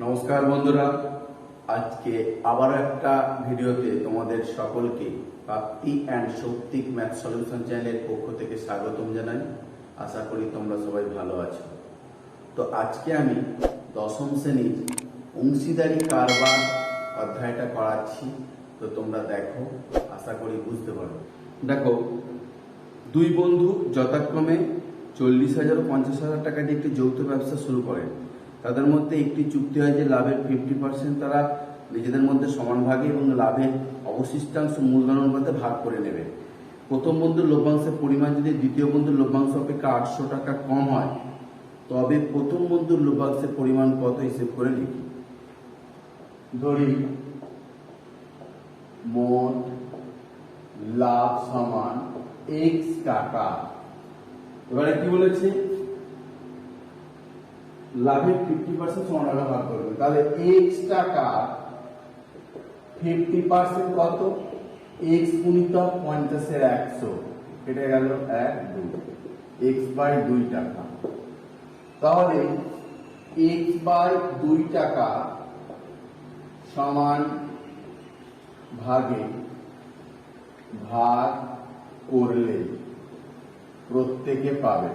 নমস্কার বন্ধুরা, আজকে আবারও একটা ভিডিওতে তোমাদের সকলকে প্রাপ্তি অ্যান্ড সৌপ্তিক ম্যাথ সলিউশন চ্যানেলের পক্ষ থেকে স্বাগতম জানাই। আশা করি তোমরা সবাই ভালো আছো। তো আজকে আমি দশম শ্রেণীর অংশীদারি কারবার অধ্যায়টা করাচ্ছি। তো তোমরা দেখো, আশা করি বুঝতে পারো। দেখো, দুই বন্ধু যথাক্রমে 40,000 ও 50,000 টাকা দিয়ে একটি যৌথ ব্যবসা শুরু করেন। তাদের মধ্যে একটি চুক্তি হয় যে লাভের 50% তারা নিজেদের মধ্যে সমান ভাগে এবং লাভের অবশিষ্টাংশ মূলধন অনুপাতে ভাগ করে নেবে। প্রথম বন্ধুর লভ্যাংশের পরিমাণ যদি দ্বিতীয় বন্ধুর লভ্যাংশ অপেক্ষা 800 টাকা কম হয়, তবে প্রথম বন্ধুর লভ্যাংশের পরিমাণ কত হিসেব করে লিখি। ধরি মোট লাভ সমান x টাকা। এবারে কি বলেছে, লাভের 50% সমান ভাগে ভাগ করবে। তাহলে x টাকা 50% কত? x গুণিতক 50 এর 100, এটা গেল 1 2, x বাই 2 টাকা। তাহলে x বাই 2 টাকা সমান ভাগে ভাগ করলে প্রত্যেকে পাবে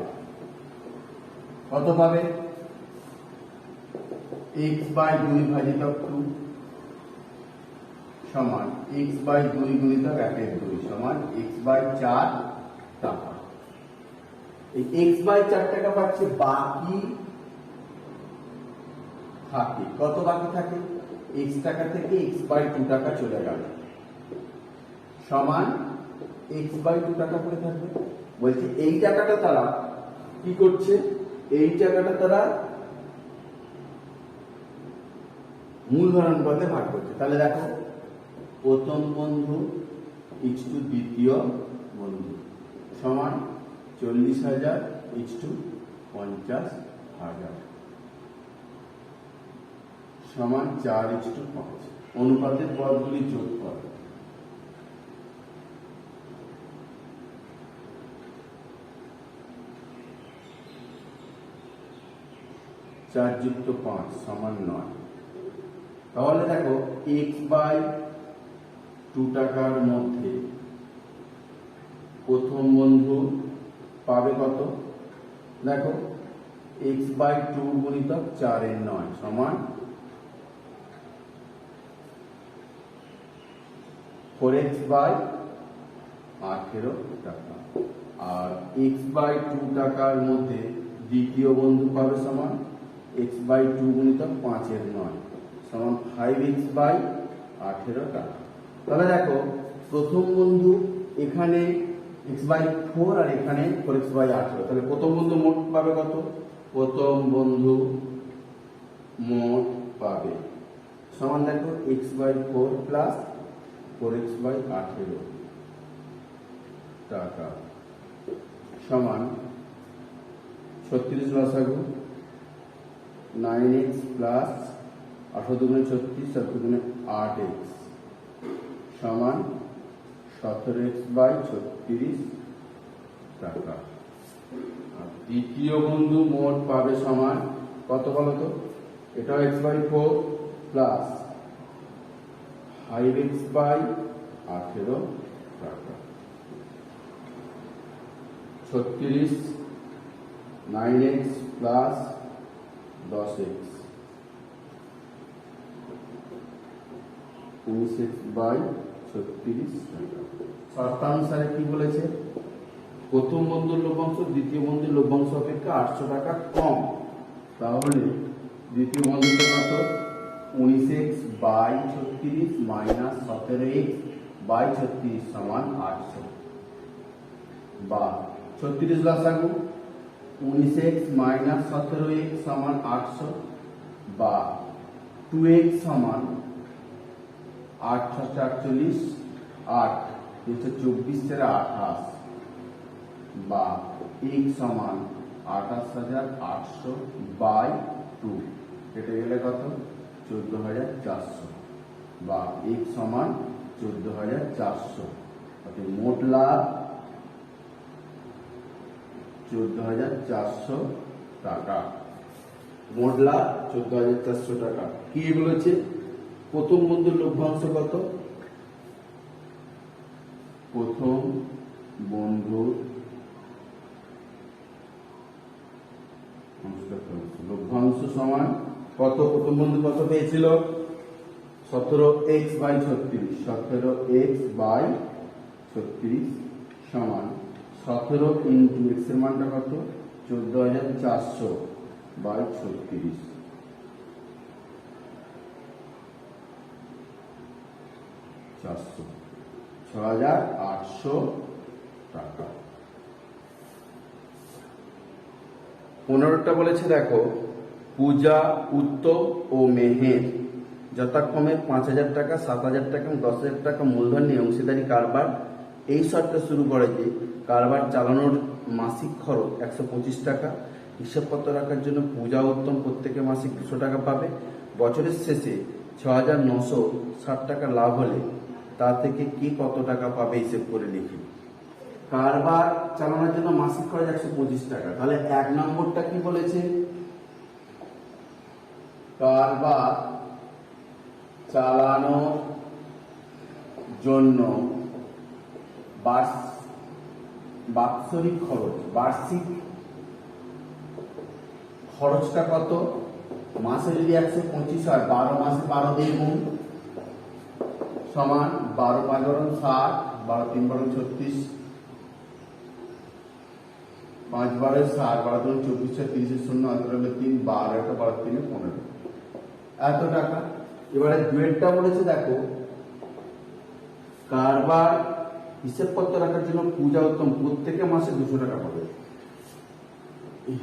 কত? পাবে x বাই 2 ভাজিতক 2 সমান x বাই 2 গুণিতক 1 2 সমান x বাই 4 টাকা। এই x বাই 4 টাকা পাচ্ছে। বাকি থাকে কত? বাকি থাকে x টাকা থেকে x বাই 2 টাকা চলে গেল, সমান x বাই 2 টাকা করে থাকবে। বলছি এই টাকাটা তারা কি করছে? এই টাকাটা তারা মূলধন অনুপাতে ভাগ করছে। তাহলে দেখো, প্রথম বন্ধু ইচটু দ্বিতীয় বন্ধু সমান 40,000 ইচটু 50,000 সমান 4:5। অনুপাতের পদগুলি যোগ করে। চার যুক্ত 5 সমান 9। তাহলে দেখো, x বাই 2 টাকার মধ্যে প্রথম বন্ধু পাবে কত? দেখো, x বাই 2 গুণিতক 4 এর 9 সমান 4x বাই 18 টাকা। আর x বাই 2 টাকার মধ্যে দ্বিতীয় বন্ধু পাবে সমান x বাই 2 গুণিতক 5 এর 9 সমান 5x বাই 18 টাকা। তাহলে দেখো, প্রথম বন্ধু এখানে x বাই 4 আর এখানে 4x বাই 18। তাহলে প্রথম বন্ধু মোট পাবে কত? প্রথম বন্ধু মোট পাবে সমান দেখো x by 4 plus 4x by 18 টাকা সমান 36 লসাগু 9x প্লাস 18 দুগুণে 36, 7 দুগুণে 8x সমান 17x বাই 36 টাকা। আর দ্বিতীয় বন্ধু মোট পাবে সমান কত বলতো? এটাও x by 4 plus 5x by 18 টাকা। 36 9x plus 10x 19x by 36 টাকা। শর্তানুসারে কি বলেছে? প্রথম বন্ধুর লভ্যাংশ দ্বিতীয় বন্ধুর লভ্যাংশ অপেক্ষা 800 টাকা কম। তাহলে দ্বিতীয় বন্ধুতে কত? 19x by 36 minus 17x by 36 সমান 800, বা 36 লসাগু 19x মাইনাস 17x সমান 800, বা 2x সমান 8 48 8 24 28, বা x সমান 28,800 বাই 2, কেটে গেলে কত? 14,400, বা x সমান 14,400। অর্থাৎ মোট লাভ 14,400 টাকা। মোট লাভ 14,400 টাকা। কি বলেছে? প্রথম বন্ধুর লভ্যাংশ কত? প্রথম বন্ধুর লভ্যাংশ সমান কত? প্রথম বন্ধু কত পেয়েছিল? 17x/36। 17x/36 সমান 17 ইন্টু x এর মানটা কত? 14,400/36। 6,800 টাকা। 15টা বলেছে দেখো, পূজা, উত্তম ও মেহের যথাক্রমে 5,000 টাকা, 7,000 টাকা এবং 10,000 টাকা মূলধন নিয়ে অংশীদারি কারবার এই শর্তে শুরু করে যে কারবার চালানোর মাসিক খরচ 125 টাকা। হিসাবপত্র রাখার জন্য পূজা, উত্তম প্রত্যেকে মাসিক 200 টাকা পাবে। বছরের শেষে 6,960 টাকা লাভ হলে তা থেকে কি কত টাকা পাবে হিসেব করে লিখি। কারবার চালানোর জন্য মাসিক খরচ 125 টাকা। তাহলে 1 নম্বরটা কি বলেছে? কারবার চালানোর জন্য বাৎসরিক খরচ, বার্ষিক খরচটা কত? মাসে যদি 125 হয়, 12 মাসে 12 দিয়ে গুণ সমান 12 × 5 = 60, 12 × 3 = 36, 5 × 12 = 60, 12 × 3 = 24, 30 0 3 12, 12 × 3 = 15 এত টাকা। এবারে দুয়েরটা বলেছে দেখো, কারবার হিসাবপত্র রাখার জন্য পূজা, উত্তম প্রত্যেকে মাসে 200 টাকা পাবে।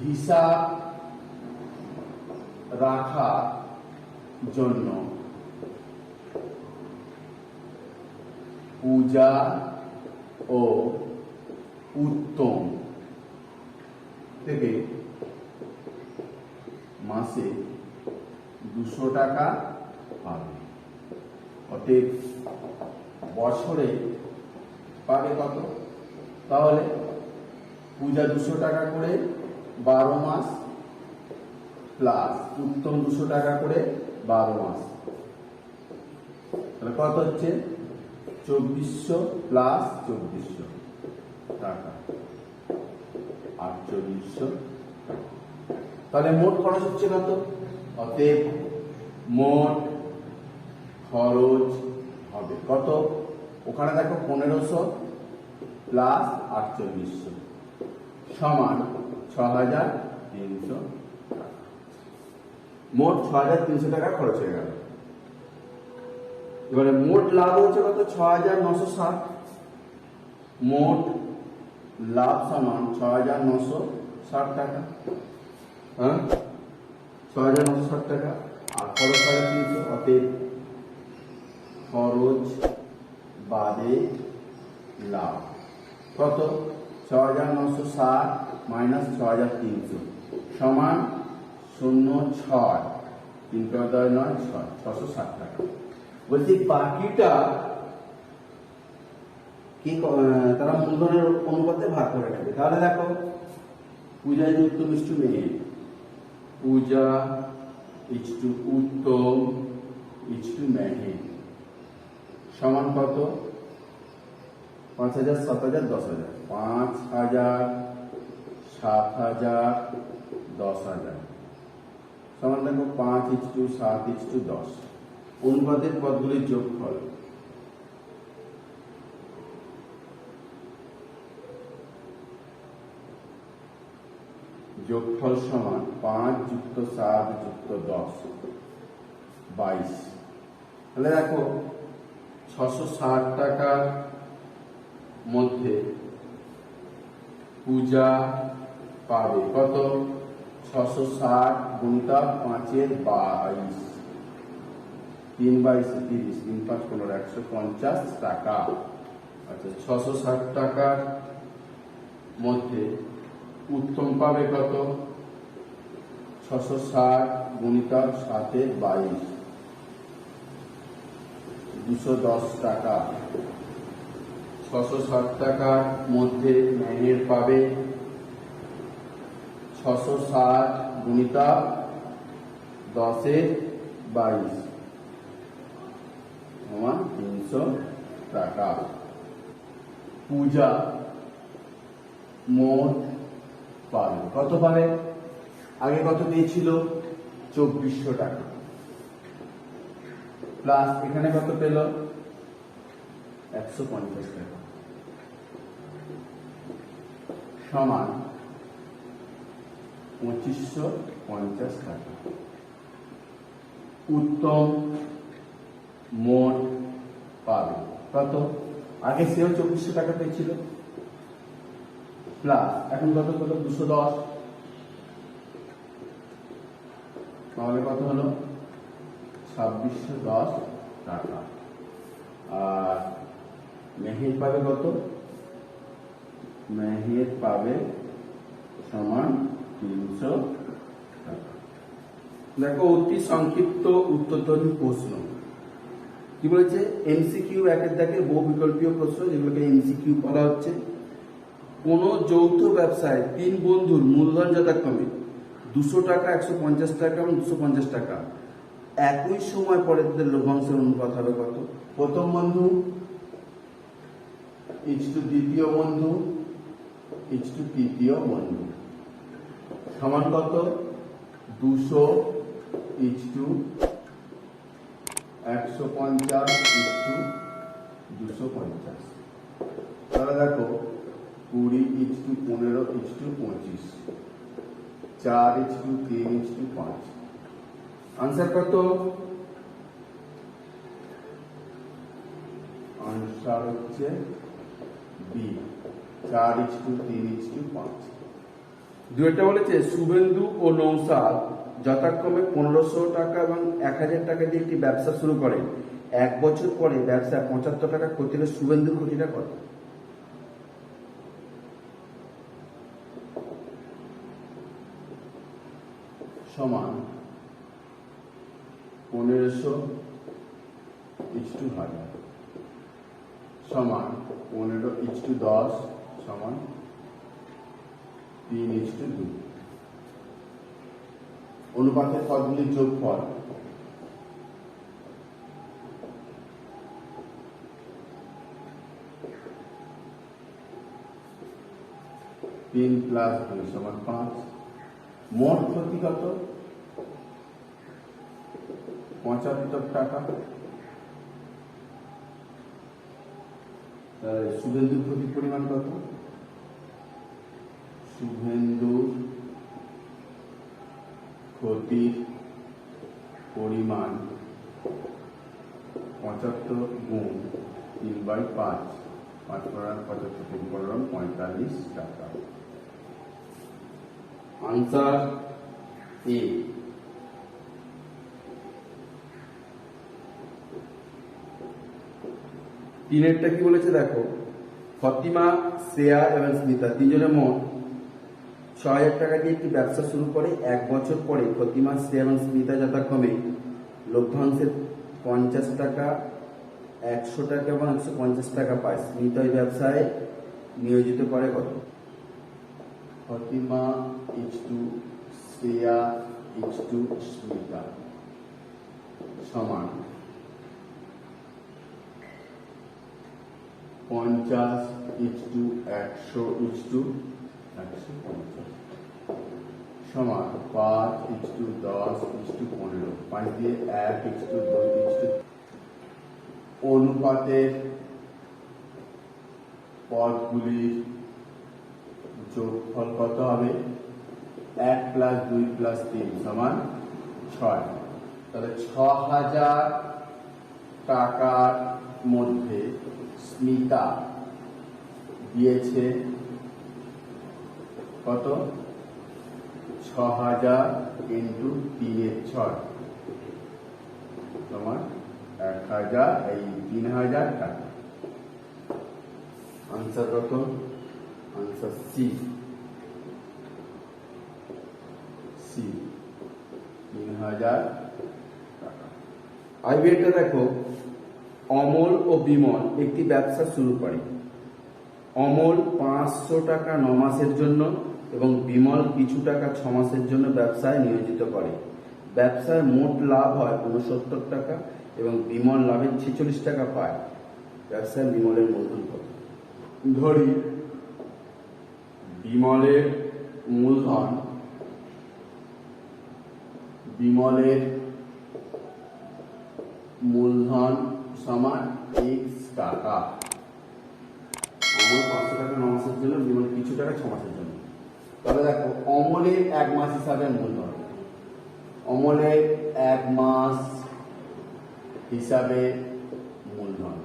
হিসাব রাখার জন্য পূজা ও উত্তম থেকে মাসে 200 টাকা পাবে। অতএব বছরে পাবে কত? তাহলে পূজা 200 টাকা করে 12 মাস প্লাস উত্তম 200 টাকা করে 12 মাস, তাহলে কত হচ্ছে? 2400 প্লাস 2400 টাকা, 4800 টাকা। তাহলে মোট খরচ হচ্ছে কত? অতএব মোট খরচ হবে কত? ওখানে দেখো 1500 প্লাস 4800 সমান 6,300 টাকা। মোট 6,300 টাকা খরচ হয়ে গেল। এবারে মোট লাভ হচ্ছে কত? 6,960। মোট লাভ সমান 6,960 টাকা। হ্যাঁ, 6,960 টাকা। আর খরচ 350। অতএব খরচ বাদে লাভ কত? 6,960 মাইনাস 6,300 সমান 0,6, 3 × 9 = 6, 660 টাকা। বলছি বাকিটা কি তারা মূলধনের অনুপাতে ভাগ করে নেবে। তাহলে দেখো, পূজা উত্তম ইস্টু মেহের, পূজা ইস্টু উত্তম ইস্টু মেহের সমান কত? 5,000, 7,000, 10,000। 5,000, 7,000, 10,000 সমান দেখো 5:7:10। অনুপাতের পদগুলির যোগফল। যোগফল সমান 5 + 7 + 10 22। তাহলে দেখো 660 টাকার মধ্যে পূজা পাবে কত? 660 গুণিতক 5-এর 22, 3 × 22 = 30, 3 × 5 = 15, 150 টাকা। আচ্ছা, 660 টাকার মধ্যে উত্তম পাবে কত? 660 গুণিতক 7-এর 22, 210 টাকা। 660 টাকার মধ্যে মেহের পাবে 660 গুণিতক 10/22 সমান 300 টাকা। পূজা মোট পাবে কত? পাবে আগে কত দিয়েছিল? 2400 টাকা, প্লাস এখানে কত পেল? 150 টাকা, সমান 2550 টাকা। উত্তম মোট পাবে কত? আগে সেও 2400 টাকা পেয়েছিল, প্লাস এখন কত হলো? 210, তাহলে কত হলো? 2610 টাকা। আর মেহের পাবে কত? মেহের পাবে সমান 300 টাকা। দেখো অতি সংক্ষিপ্ত উত্তরধর্মী প্রশ্ন কি বলেছে? এমসিকিউ একের দাগের বহু বিকল্পীয় প্রশ্ন, যেগুলোকে এমসিকিউ বলা হচ্ছে। কোন যৌথ ব্যবসায় 3 বন্ধুর মূলধন যথাক্রমে 200 টাকা, 150 টাকা এবং 250 টাকা, একই সময় পরে তাদের লভ্যাংশের অনুপাত হবে কত? প্রথম বন্ধু ইজটু দ্বিতীয় বন্ধু ইজটু তৃতীয় বন্ধু সমান কত? 200 ইজটু 150 ইজটু 250। তাহলে দেখো 20 ইজটু 15 ইজটু 25, 4 ইজটু 3 ইজটু 5। আনসার কত? আনসার হচ্ছে বি, 4 ইজটু 3 ইজটু 5। দুইটা বলেছে শুভেন্দু ও নৌসাদ যথাক্রমে 1500 টাকা এবং 1000 টাকা দিয়ে একটি ব্যবসা শুরু করে। 1 বছর পরে ব্যবসায় 75 টাকা ক্ষতি হলে শুভেন্দুর ক্ষতিটা কত? সমান 1500 ইজটু 1000 সমান 15 ইজটু 10 সমান 3 ইজটু 2। অনুপাতের পদগুলির যোগফল তিন প্লাস 2 সমান 5। মোট ক্ষতি কত? 75 টাকা। শুভেন্দুর ক্ষতির পরিমাণ কত? শুভেন্দুর ক্ষতির পরিমাণ 75 গুণ 3/5, 5×75 45 টাকা। আনসার এ। তিনেরটা কি বলেছে দেখো? ফতিমা, শ্রেয়া এবং স্মিতা তিনজনে মোট 6000 টাকা দিয়ে একটি ব্যবসা শুরু করে। 1 বছর পরে ফতিমা, শ্রেয়া এবং স্মিতা যথাক্রমে লভ্যাংশের 50 টাকা, 100 টাকা এবং 150 টাকা পায়। স্মিতা এই ব্যবসায় নিয়োজিত করে কত? ফতিমা ইজটু শ্রেয়া ইজটু স্মিতা সমান 50 ইজটু 100 ইজটু 150 সমান 5 ইজটু 10 ইজটু 15। 5 দিয়ে 1 ইজটু 2 ইজটু। অনুপাতের পদগুলির যোগফল কত হবে? 1 প্লাস 2 প্লাস 3 সমান 6। তাহলে 6000 টাকার মধ্যে স্মিতা দিয়েছে কত? 6000 ইন্টু 3/6 সমান 1000, এই 3000 টাকা। আনসার কত? আনসার সি, 3000 টাকা। আইবিএটা দেখো, অমল ও বিমল একটি ব্যবসা শুরু করে। অমল 500 টাকা 9 মাসের জন্য এবং বিমল কিছু টাকা 6 মাসের জন্য ব্যবসায় নিয়োজিত করে। ব্যবসায় মোট লাভ হয় 69 টাকা এবং বিমল লাভের 46 টাকা পায়। ব্যবসায় বিমলের মূলধন কত? ধরি বিমলের মূলধন সমান x টাকা। অমল 500 টাকা 9 মাসের জন্য, বিমল কিছু টাকা 6 মাসের জন্য। তবে দেখো অমলের 1 মাস হিসাবে মূলধন, অমলের 1 মাস হিসাবে মূলধন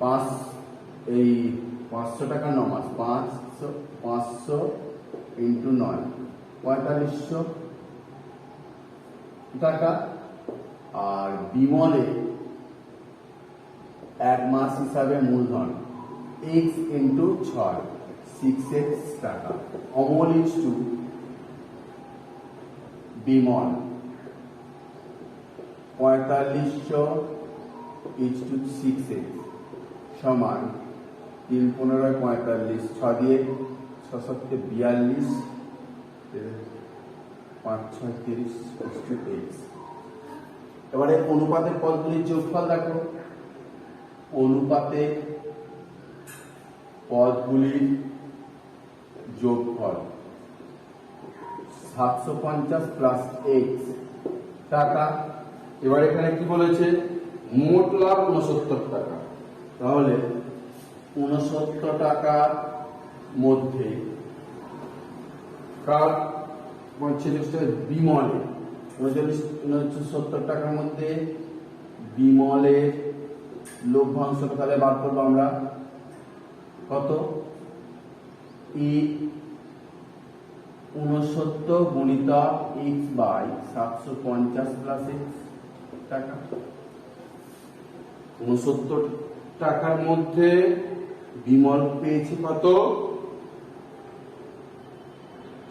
500 টাকা 9 মাস, 500 ইন্টু 9 4500 টাকা। আর বিমলে 1 মাস হিসাবে মূলধন x ইন্টু 6 6x টাকা। Amal is to Bimal 4500 is to 6x সমান 3 15 45, 6 দিয়ে 6 7 42, 5 6 30 x। এবারে অনুপাতের পদগুলির যোগফল দেখো। অনুপাতের পদগুলির যোগফল 750 প্লাস x টাকা। এবার এখানে কি বলেছে? মোট লাভ 69 টাকা। তাহলে 69 টাকার মধ্যে কার 45 টাকা? বিমলে 69 টাকার মধ্যে বিমলের লভ্যাংশ তাহলে বার করবো আমরা কত? 69 গুণিতক x বাই 750 প্লাস x টাকা। 69 টাকার মধ্যে বিমল পেয়েছি কত?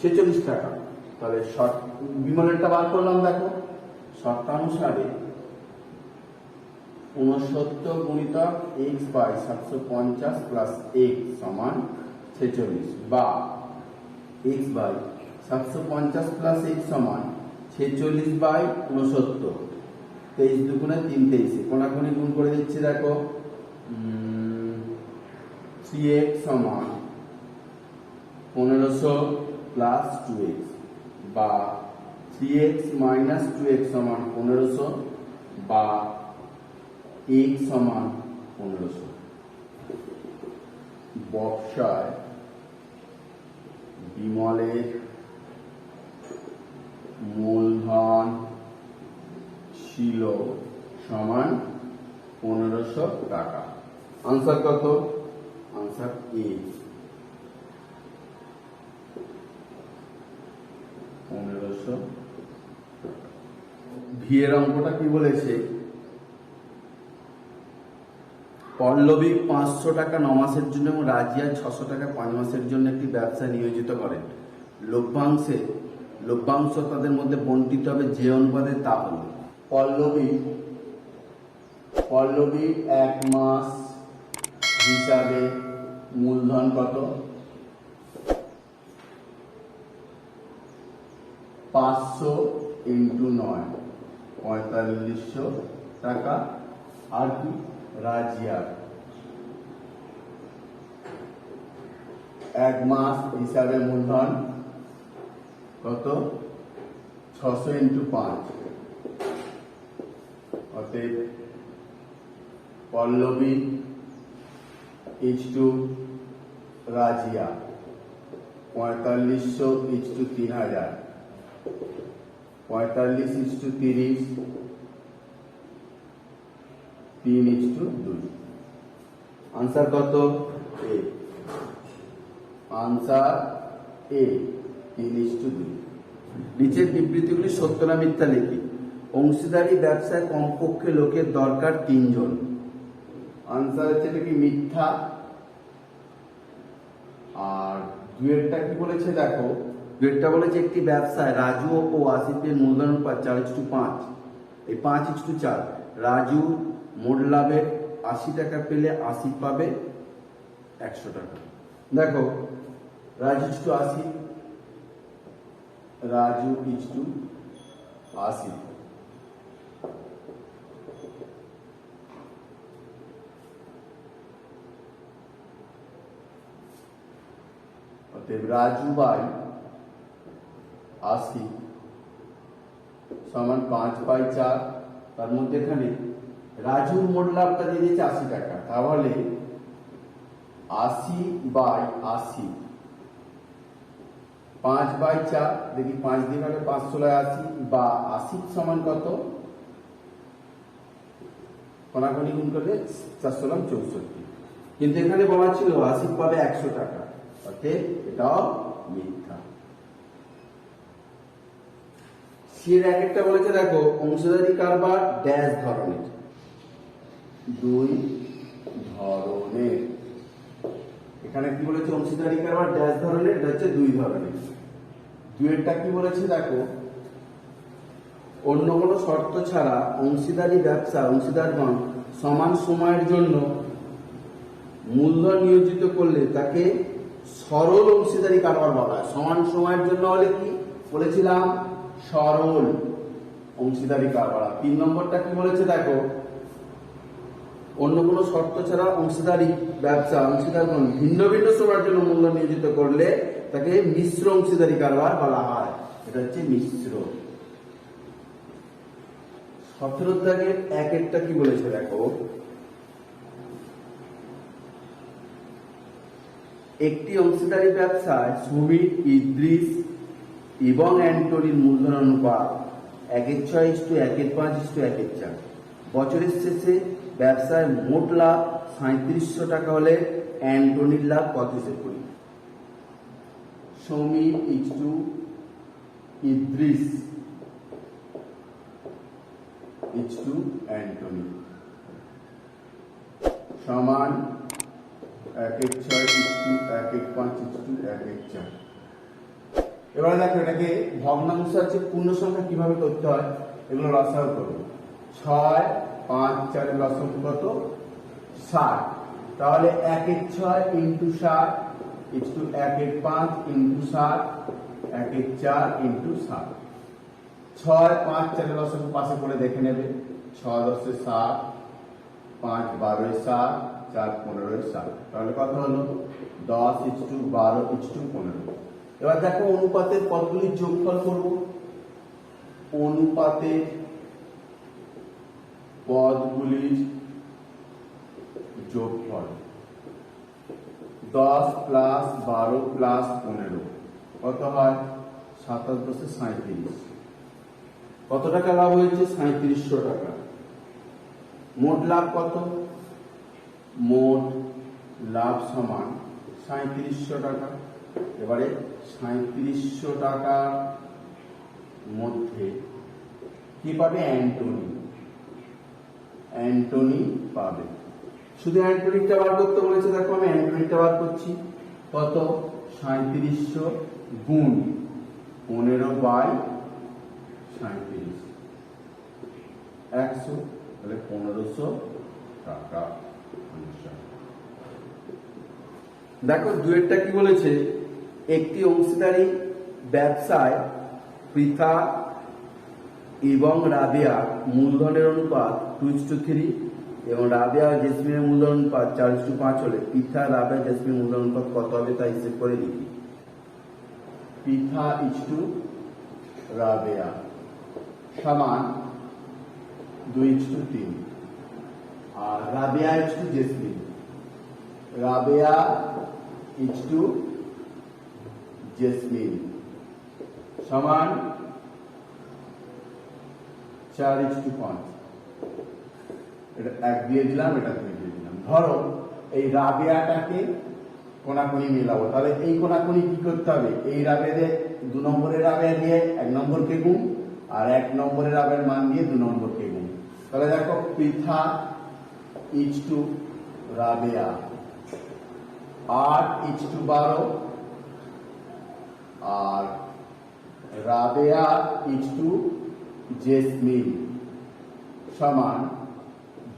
46 টাকা। তাহলে বিমলেরটা বার করলাম। দেখো শর্তানুসারে 69 গুণিতক x বাই 750 প্লাস x সমান 46, বা x বাই 750 প্লাস x সমান 46 বাই 69। 23 দুগুণে 3 23, কোনাকুনি গুণ করে দিচ্ছি। দেখো 3x সমান 1500 প্লাস 2x, বা 3x মাইনাস 2x সমান 1500, বা x সমান 1500। ব্যবসায় বিমলের মূলধন ছিল সমান 1500 টাকা। আনসার কত? আনসার এ 1500। ভি এর অঙ্কটা কি বলেছে? পল্লবী 500 টাকা 9 মাসের জন্য এবং রাজিয়া 600 টাকা 5 মাসের জন্য একটি ব্যবসা নিয়োজিত করেন। লভ্যাংশ তাদের মধ্যে বন্টিত হবে যে অনুপাতে, তা হল পল্লবী 1 মাস হিসাবে মূলধন কত? 500 ইন্টু 9 4500 টাকা। আর কি? রাজিয়ার 1 মাস হিসাবে মূলধন কত? 600 ইন্টু 5। অতএব Pallavi is to Razia 4500 is to 3000, 45 is to 30, 3 is to 2। Answer কত? A. Answer A 3 is to 2। নিচের বিবৃতিগুলি সত্য না মিথ্যা লিখি। অংশীদারি ব্যবসায় কমপক্ষে লোকের দরকার 3 জন। আনসার হচ্ছে এটা কি? মিথ্যা। আর দুয়েরটা কি বলেছে? দেখো দুয়েরটা বলেছে একটি ব্যবসায় রাজু ও আসিফের মূলধন অনুপাত 4:5, এই 5:4। রাজু মোট লাভের 80 টাকা পেলে আসিফ পাবে 100 টাকা। দেখো Raju is to Asif, Raju is to 80। অতএব রাজু বাই 80 সমান 5/4। তার মধ্যে এখানে রাজুর মোট লাভটা দিয়ে দিয়েছে 80 টাকা, তাহলে 80/80 5/4, দেখি 5 দিয়ে ভাগে 5/16 বা 80 সমান কত, কোনাকুনি গুণ করলে 4/64। কিন্তু এখানে বলা ছিল 80 পাবে 100 টাকা, অতএব এটাও মিথ্যা। এর এক একটা বলেছে দেখো অংশীদারি কারবার ড্যাশ ধরনের, 2 ধরনের। এখানে কি বলেছে অংশীদারি কারবার ড্যাশ ধরনের, এটা হচ্ছে 2 ধরনের। দুয়েরটা কি বলেছে দেখো, অন্য কোনো শর্ত ছাড়া অংশীদারি ব্যবসা অংশীদারগণ সমান সময়ের জন্য মূলধন নিয়োজিত করলে তাকে সরল অংশীদারি কারবার বলা হয়। সমান সময়ের জন্য হলে কি বলেছিলাম, সরল অংশীদারি কারবার। 3 নম্বরটা কি বলেছে দেখো, অন্য কোনো শর্ত ছাড়া অংশীদারি ব্যবসা অংশীদারগণ ভিন্ন ভিন্ন সময়ের জন্য মূলধন নিয়োজিত করলে তাকে মিশ্র অংশীদারি কারবার বলা হয়। এটা হচ্ছে মিশ্র। 17 দাগের এক একটা কি বলেছে দেখো, একটি অংশীদারি ব্যবসায় শ্রমিক ইদ্রিস এবং অ্যান্টনির মূলধন অনুপাত 1/6:1/5:1/4। বছরের শেষে ব্যবসায় মোট লাভ 3700 টাকা হলে অ্যান্টনির লাভ কত হিসেব করি। শ্রমিক ইজটু ইদ্রিস ইজটু অ্যান্টনি সমান 1/6:1/5:1/4। এবারে দেখো এটাকে ভগ্নাংশ আছে পূর্ণ সংখ্যা কিভাবে করতে হয়, এগুলো লসাগু করবো। 6, 5, 4 এর লসাগু কত, 60। তাহলে 1/6 × 60 ইজটু 1/5 × 60 1/4 × 60। 6, 5, 4 এর লসাগু পাশে করে দেখে নেবে। 6 × 10 = 60, 5 × 12 = 60, 4 × 15 = 60। তাহলে কত হলো, 10:12:15। এবার দেখো অনুপাতের পদগুলির যোগফল করব। অনুপাতের পদগুলির যোগফল 10 + 12 + 15 কত হয়, 27 × 10 = 37। কত টাকা লাভ হয়েছে, 3700 টাকা। মোট লাভ কত, মোট লাভ সমান 3700 টাকা। এবারে 3700 টাকার মধ্যে কি পাবে, অ্যান্টনি পাবে। শুধু অ্যান্টনিটা বার করতে বলেছে, দেখো আমি অ্যান্টনিটা বার করছি। কত, 3700 গুণ 15/37 100, তাহলে 1500 টাকা। দেখো দুয়েরটা কি বলেছে, একটি অংশীদারি ব্যবসায় পৃথা এবং রাবেয়া মূলধনের অনুপাত 2:3 এবং রাবেয়া জেসমিনের মূলধন অনুপাত 4:5 হলে পৃথা রাবেয়া জেসমিনের মূলধন অনুপাত কত হবে তা হিসেব করে লিখি। পৃথা ইজটু রাবেয়া সমান 2:3 আর রাবেয়া ইজটু জেসমিন, রাবেয়া ইজটু জেসমিন সমান 4:5। এটা 1 দিয়ে দিলাম, এটা 2 দিয়ে দিলাম। ধরো এই রাবেয়াটাকে কোনাকুনি মেলাবো, তাহলে এই কোনাকুনি কি করতে হবে, এই রাবেয়াতে 2 নম্বরের রাবেয়া দিয়ে 1 নম্বরকে গুণ, আর 1 নম্বরের রাবেয়ার মান দিয়ে 2 নম্বরকে গুণ। তাহলে দেখো পৃথা ইজটু রাবেয়া 8:12 আর রাবেয়া ইজটু জেসমিন সমান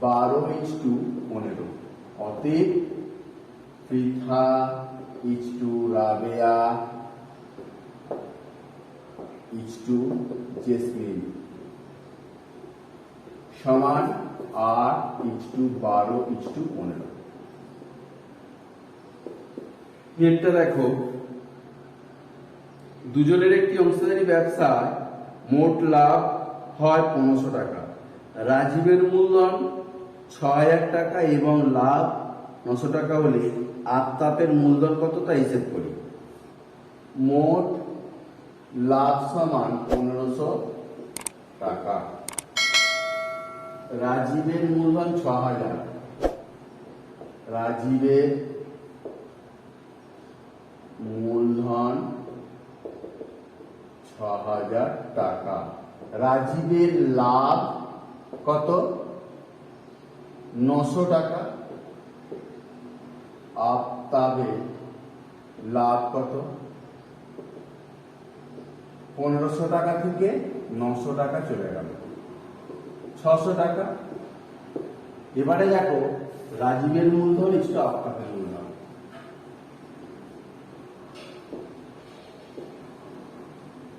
12:15। অতএব পৃথা ইজটু রাবেয়া ইজটু জেসমিন সমান 8:12:15। এরটা দেখো, দুজনের একটি অংশীদারি ব্যবসায় মোট লাভ হয় 1500 টাকা। রাজীবের মূলধন 6000 টাকা এবং লাভ 900 টাকা হলে আফতাবের মূলধন কত তা হিসেব করি। মোট লাভ সমান 1500 টাকা। রাজীবের মূলধন 6000, রাজীবের মূলধন 6000 টাকা। রাজীবের লাভ কত? 900 টাকা। আফতাবের লাভ কত? 1500 টাকা থেকে 900 টাকা চলে গেল, 600 টাকা। এবারে দেখো রাজীবের মূলধন ইস্টু আফতাবের মূলধন।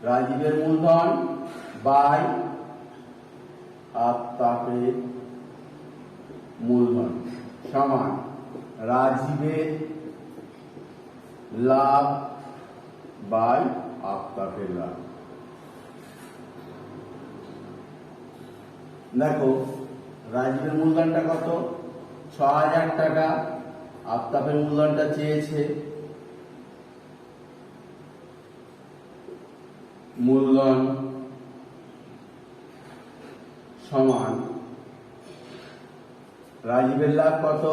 রাজীবের মূলধন বাই আফতাবের মূলধন সমান রাজীবের লাভ বাই আফতাবের লাভ। দেখো রাজীবের মূলধনটা কত? 6000 টাকা। আফতাবের মূলধনটা চেয়েছে, মূলধন সমান রাজীবের লাভ কত?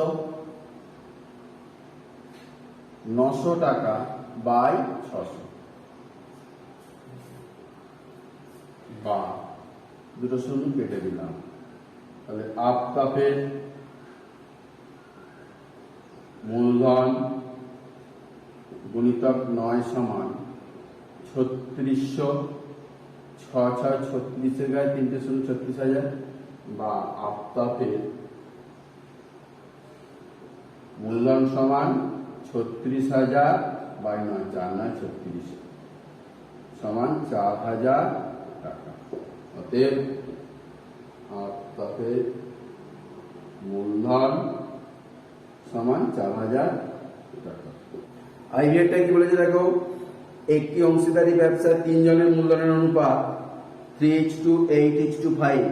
900 টাকা বাই 600, বা দুটো শূন্য কেটে দিলাম। তাহলে আফতাবের মূলধন গুণিতক 9 সমান 3600, 6 6 36 গায়ে 3টে শূন্য 36,000, বা আফতাবের মূলধন সমান 36,000 বাই 9, 4 9 36 সমান 4000 টাকা। অতএব আফতাবের মূলধন সমান 4000 টাকা। আইডিয়াটা কি বলেছে দেখো, একটি অংশীদারি ব্যবসায় 3 জনের মূলধনের অনুপাত 3:8:5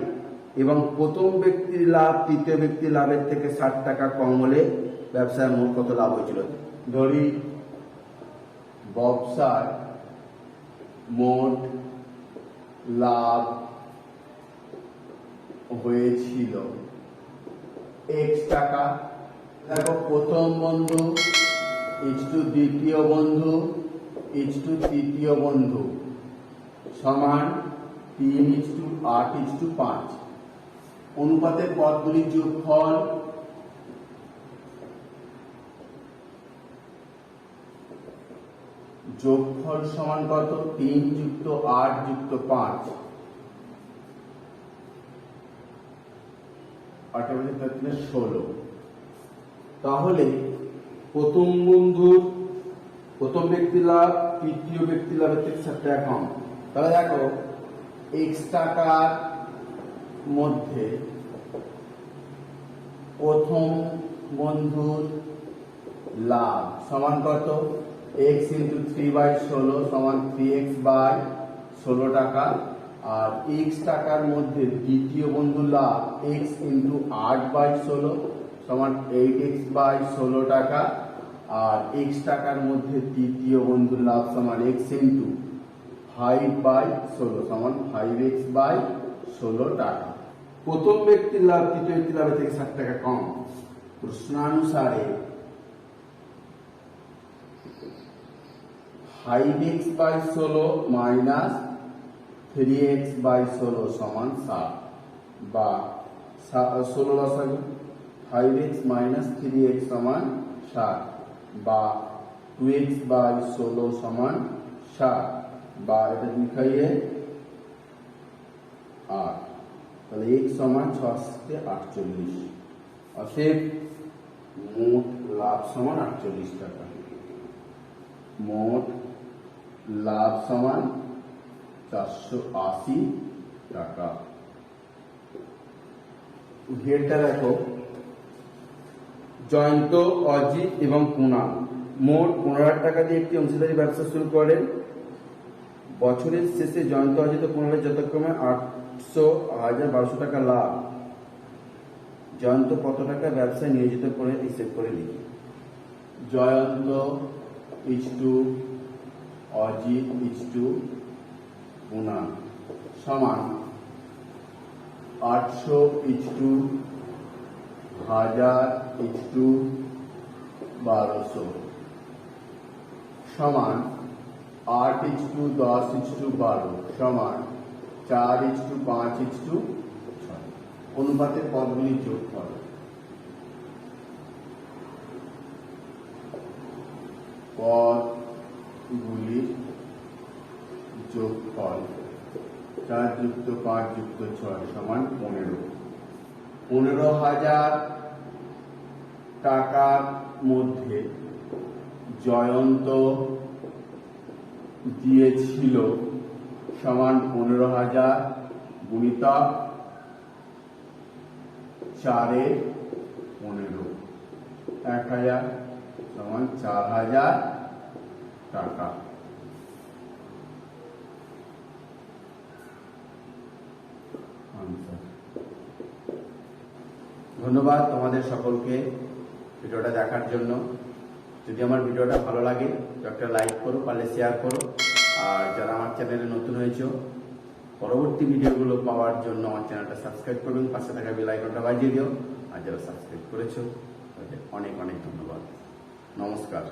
এবং প্রথম ব্যক্তির লাভ তৃতীয় ব্যক্তির লাভের থেকে 60 টাকা কম হলে ব্যবসায় মোট কত লাভ হয়েছিল। ধরি ব্যবসায় মোট লাভ হয়েছিল x টাকা। দেখো প্রথম বন্ধু ইস্টু দ্বিতীয় বন্ধু ইস্টু তৃতীয় বন্ধু সমান 3:8:5। অনুপাতের পদগুলির যোগফল সমান কত? 3 + 8 + 5, 16। তাহলে প্রথম ব্যক্তির লাভ তৃতীয় ব্যক্তির লাভের থেকে 60 টাকা কম। তাহলে দেখো x টাকার মধ্যে প্রথম বন্ধুর লাভ সমান কত? x × 3/16 সমান 3x/16 টাকা। আর x টাকার মধ্যে দ্বিতীয় বন্ধুর লাভ x × 8/16 সমান 8x/16 টাকা। আর x টাকার মধ্যে তৃতীয় বন্ধুর লাভ সমান x × 5/16 সমান 5x/16 টাকা। প্রথম ব্যক্তির লাভ তৃতীয় ব্যক্তির লাভের থেকে 60 টাকা কম। প্রশ্নানুসারে 5x/16 মাইনাস 3x/16 সমান 7, বা 16 লসাগু 5x মাইনাস 3x সমান 7, বা 2x/16 সমান 7, বা এটা লিখাইয়ে 8। তাহলে x সমান 6×48। অতএব মোট লাভ সমান 48 টাকা। মোট লাভ সমান 480 টাকা। হেডটা দেখো, জয়ন্ত, অজিত এবং কুণাল মোট 15,000 টাকা দিয়ে একটি অংশীদারি ব্যবসা শুরু করেন। বছরের শেষে জয়ন্ত, অজিত ও কুণালের যথাক্রমে 800, 1000, 1200 টাকা লাভ। জয়ন্ত কত টাকা ব্যবসায় নিয়োজিত করে হিসেব করে লিখি। জয়ন্ত ইস্টু অজিত ইস্টু কুণাল সমান 800 ইস্টু 1000 ইস্টু 1200 সমান 8 ইস্টু 10 ইস্টু 12 সমান 4 ইস্টু 5 ইস্টু 6। অনুপাতের পদগুলি যোগ করো। পদগুলির যোগফল 4 যুক্ত 5 যুক্ত 6 সমান 15। 15,000 টাকার মধ্যে জয়ন্ত দিয়েছিল সমান 15,000 গুণিতক 4 15, 1,000 সমান 4,000 টাকা। ধন্যবাদ তোমাদের সকলকে ভিডিওটা দেখার জন্য। যদি আমার ভিডিওটা ভালো লাগে তো একটা লাইক করো, পারলে শেয়ার করো। আর যারা আমার চ্যানেলে নতুন হয়েছে, পরবর্তী ভিডিওগুলো পাওয়ার জন্য আমার চ্যানেলটা সাবস্ক্রাইব করবেন, পাশে থাকা বেল আইকনটা বাজিয়ে দিও। আর যারা সাবস্ক্রাইব করেছো তাদের অনেক অনেক ধন্যবাদ। নমস্কার।